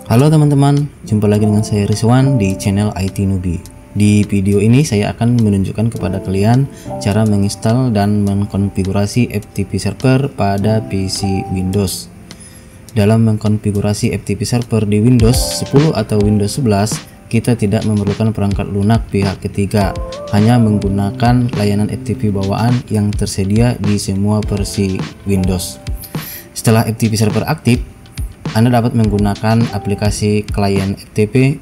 Halo teman-teman, jumpa lagi dengan saya Rizwan di channel IT Newbie. Di video ini saya akan menunjukkan kepada kalian cara menginstal dan mengkonfigurasi FTP server pada PC Windows. Dalam mengkonfigurasi FTP server di Windows 10 atau Windows 11, kita tidak memerlukan perangkat lunak pihak ketiga, hanya menggunakan layanan FTP bawaan yang tersedia di semua versi Windows. Setelah FTP server aktif, Anda dapat menggunakan aplikasi klien FTP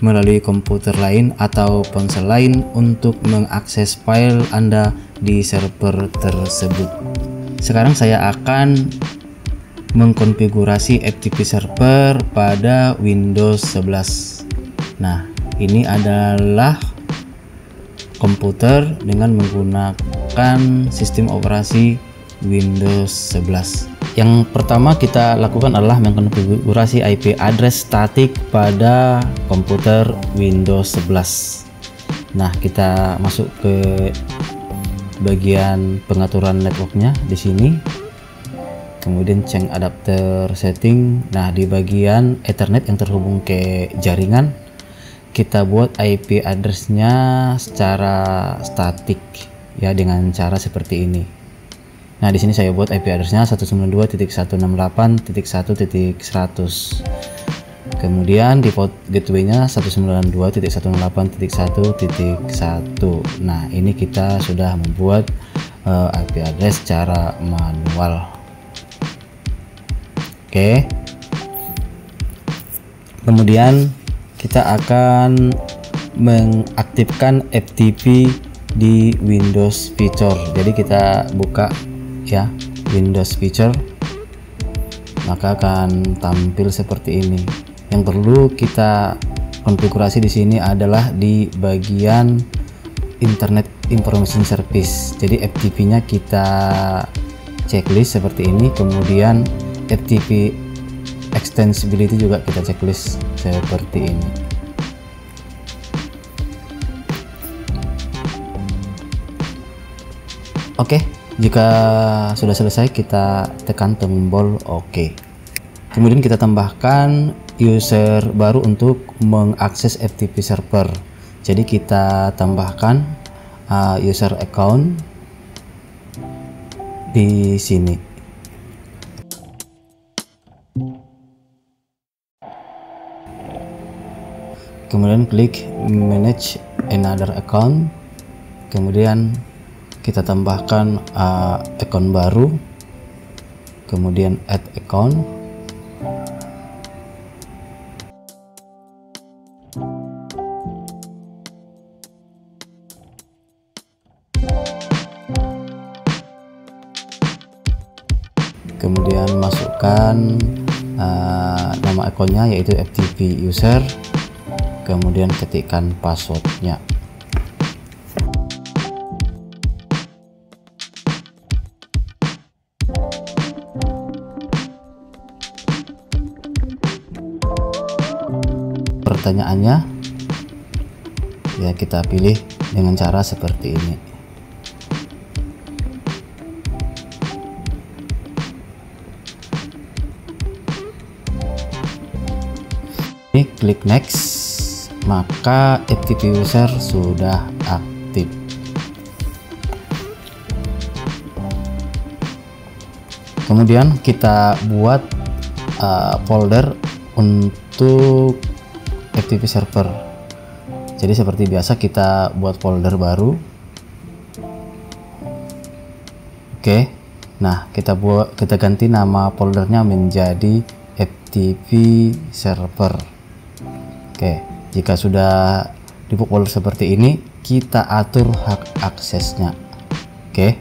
melalui komputer lain atau ponsel lain untuk mengakses file Anda di server tersebut. Sekarang saya akan mengkonfigurasi FTP server pada Windows 11. Nah, ini adalah komputer dengan menggunakan sistem operasi Windows 11. Yang pertama kita lakukan adalah mengkonfigurasi IP address statik pada komputer Windows 11. Nah, kita masuk ke bagian pengaturan networknya di sini. Kemudian change adapter setting. Nah, di bagian Ethernet yang terhubung ke jaringan, kita buat IP addressnya secara statik ya, dengan cara seperti ini. Nah, di sini saya buat IP addressnya 192.168.1.100. Kemudian default gateway-nya 192.168.1.1. Nah, ini kita sudah membuat IP address secara manual. Oke. Kemudian kita akan mengaktifkan FTP di Windows Feature. Jadi kita buka ya Windows Feature, maka akan tampil seperti ini. Yang perlu kita konfigurasi di sini adalah di bagian Internet Information Service. Jadi FTP-nya kita checklist seperti ini, kemudian FTP extensibility juga kita checklist seperti ini. Oke, jika sudah selesai kita tekan tombol OK. Kemudian kita tambahkan user baru untuk mengakses FTP server. Jadi kita tambahkan user account di sini. Kemudian klik manage another account. Kemudian kita tambahkan account baru, kemudian add account, kemudian masukkan nama akunnya yaitu FTP user, kemudian ketikkan passwordnya. Pertanyaannya ya kita pilih dengan cara seperti ini. Ini klik next, maka FTP user sudah aktif. Kemudian kita buat folder untuk FTP server. Jadi seperti biasa kita buat folder baru. Oke. Nah, kita ganti nama foldernya menjadi FTP server. Oke, jika sudah dibuat folder seperti ini, kita atur hak aksesnya. Oke.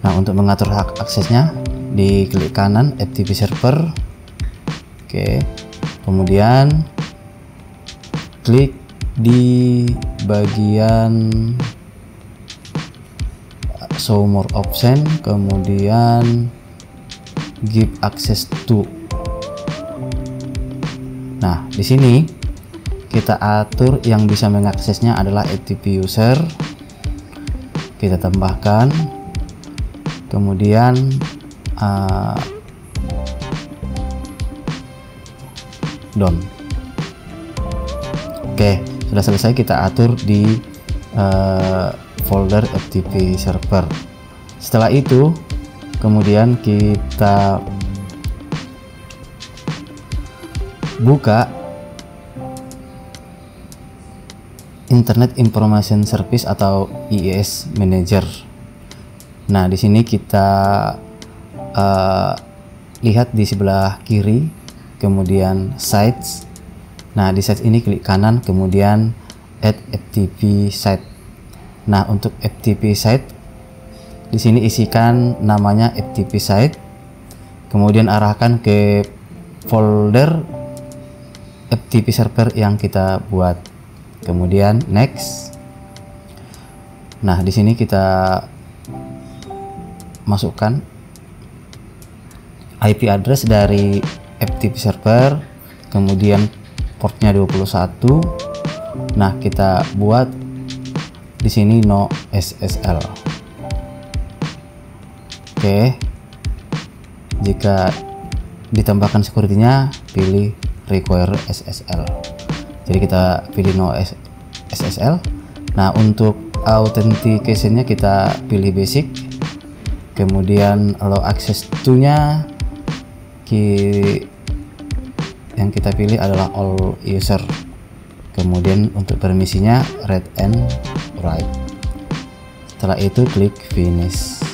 Nah, untuk mengatur hak aksesnya, di klik kanan FTP server. Oke. Kemudian klik di bagian show more option, kemudian give access to. Nah, di sini kita atur yang bisa mengaksesnya adalah FTP user. Kita tambahkan, kemudian Markdown. Oke, sudah selesai kita atur di folder FTP server. Setelah itu kemudian kita buka Internet Information Service atau IIS Manager. Nah, di sini kita lihat di sebelah kiri, kemudian Sites. Nah, di sites ini klik kanan, kemudian Add FTP Site. Nah, untuk FTP Site di sini isikan namanya FTP Site, kemudian arahkan ke folder FTP server yang kita buat, kemudian next. Nah, di sini kita masukkan IP address dari FTP server, kemudian portnya 21. Nah, kita buat di sini no SSL. Oke, jika ditambahkan security-nya pilih require SSL. Jadi kita pilih no SSL. Nah, untuk authentication-nya kita pilih basic, kemudian allow access to-nya yang kita pilih adalah all user. Kemudian untuk permisinya read and write. Setelah itu klik finish.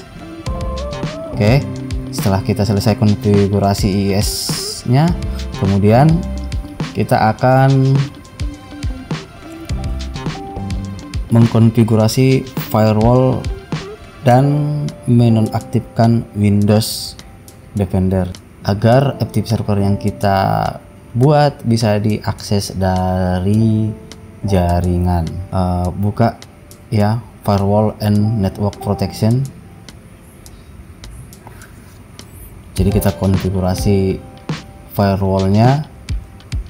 Oke, setelah kita selesai konfigurasi IIS-nya, kemudian kita akan mengkonfigurasi firewall dan menonaktifkan Windows Defender agar FTP server yang kita buat bisa diakses dari jaringan. Buka ya firewall and network protection. Jadi kita konfigurasi firewallnya.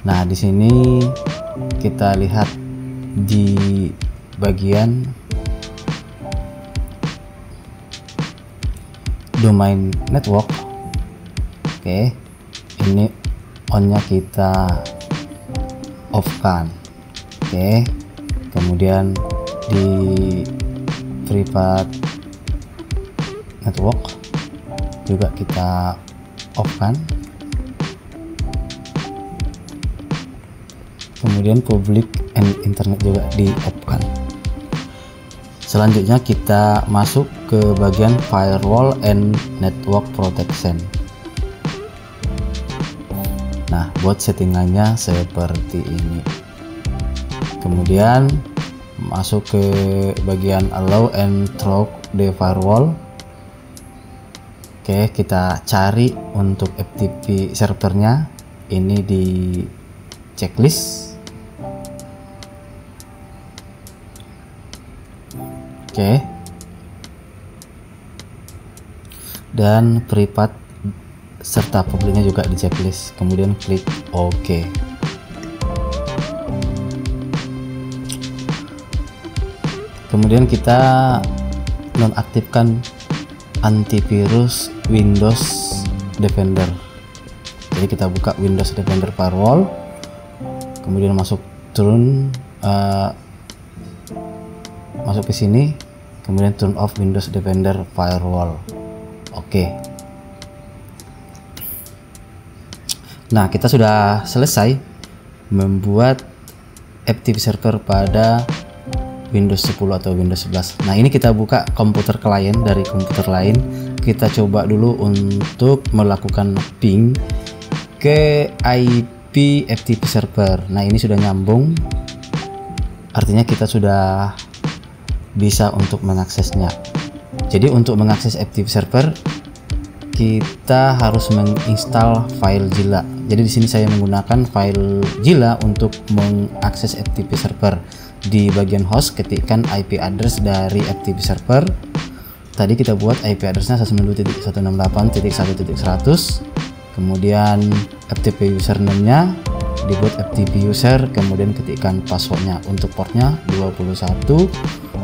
Nah, di sini kita lihat di bagian domain network. Oke, ini on-nya kita off-kan. Oke, kemudian di private network juga kita off-kan. Kemudian public and internet juga di off-kan. Selanjutnya kita masuk ke bagian firewall and network protection. Nah, buat settingannya seperti ini. Kemudian masuk ke bagian allow and through the firewall. Oke, kita cari untuk FTP servernya. Ini di checklist. Oke. Dan private serta publiknya juga di checklist. Kemudian klik OK. Kemudian kita nonaktifkan antivirus Windows Defender. Jadi kita buka Windows Defender Firewall, kemudian masuk masuk ke sini, kemudian turn off Windows Defender Firewall. Oke. Nah, kita sudah selesai membuat FTP server pada Windows 10 atau Windows 11. Nah, ini kita buka komputer klien dari komputer lain. Kita coba dulu untuk melakukan ping ke IP FTP server. Nah, ini sudah nyambung. Artinya kita sudah bisa untuk mengaksesnya. Jadi untuk mengakses FTP server kita harus menginstal file Zilla. Jadi di sini saya menggunakan file Zilla untuk mengakses FTP server. Di bagian host ketikkan IP address dari FTP server. Tadi kita buat IP addressnya 192.168.1.100. Kemudian FTP username-nya dibuat FTP user, kemudian ketikkan passwordnya. Untuk portnya 21,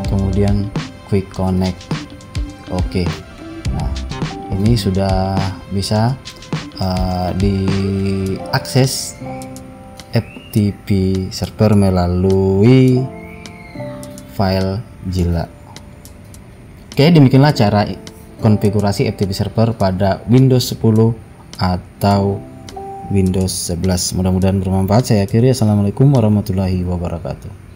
kemudian quick connect. Oke. Nah, ini sudah bisa diakses FTP server melalui file Zilla. Oke, demikianlah cara konfigurasi FTP server pada Windows 10 atau Windows 11. Mudah-mudahan bermanfaat. Saya akhiri. Assalamualaikum warahmatullahi wabarakatuh.